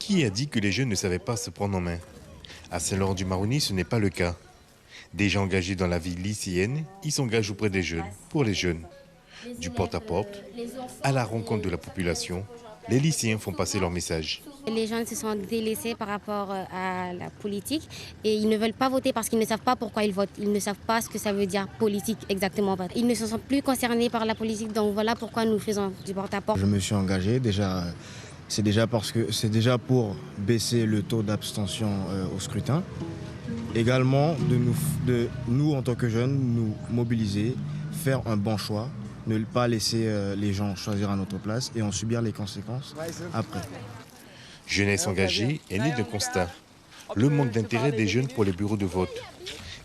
Qui a dit que les jeunes ne savaient pas se prendre en main? À Saint-Laurent-du-Maroni, ce n'est pas le cas. Déjà engagés dans la vie lycéenne, ils s'engagent auprès des jeunes, pour les jeunes. Du porte-à-porte, à la rencontre de la population, les lycéens font passer leur message. Les jeunes se sont délaissés par rapport à la politique et ils ne veulent pas voter parce qu'ils ne savent pas pourquoi ils votent. Ils ne savent pas ce que ça veut dire politique exactement. Ils ne se sentent plus concernés par la politique, donc voilà pourquoi nous faisons du porte-à-porte. Je me suis engagé déjà, c'est déjà pour baisser le taux d'abstention au scrutin. Également de nous en tant que jeunes, nous mobiliser, faire un bon choix, ne pas laisser les gens choisir à notre place et en subir les conséquences après. Jeunesse engagée est née d'un constat, le manque d'intérêt des jeunes pour les bureaux de vote.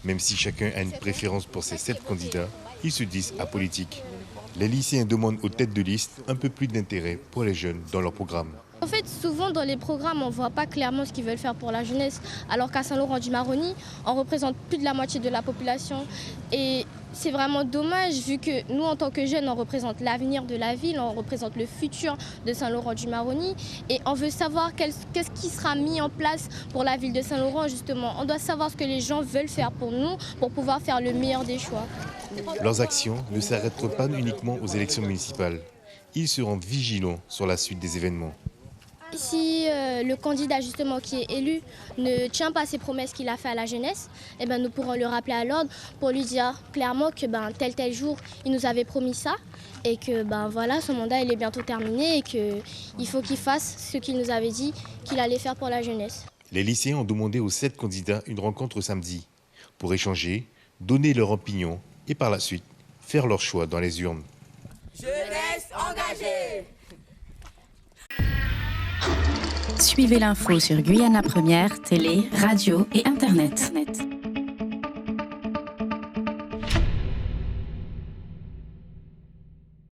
Même si chacun a une préférence pour ses 7 candidats, ils se disent apolitiques. Les lycéens demandent aux têtes de liste un peu plus d'intérêt pour les jeunes dans leur programme. En fait, souvent dans les programmes, on ne voit pas clairement ce qu'ils veulent faire pour la jeunesse, alors qu'à Saint-Laurent-du-Maroni, on représente plus de la moitié de la population. Et c'est vraiment dommage, vu que nous, en tant que jeunes, on représente l'avenir de la ville, on représente le futur de Saint-Laurent-du-Maroni. Et on veut savoir qu'est-ce qui sera mis en place pour la ville de Saint-Laurent, justement. On doit savoir ce que les gens veulent faire pour nous, pour pouvoir faire le meilleur des choix. Leurs actions ne s'arrêteront pas uniquement aux élections municipales. Ils seront vigilants sur la suite des événements. Si le candidat justement qui est élu ne tient pas ses promesses qu'il a fait à la jeunesse, eh ben, nous pourrons le rappeler à l'ordre pour lui dire clairement que tel jour il nous avait promis ça et que voilà, son mandat il est bientôt terminé et qu'il faut qu'il fasse ce qu'il nous avait dit qu'il allait faire pour la jeunesse. Les lycéens ont demandé aux 7 candidats une rencontre samedi pour échanger, donner leur opinion et par la suite faire leur choix dans les urnes. Jeunesse engagée! Suivez l'info sur Guyana Première, télé, radio et internet.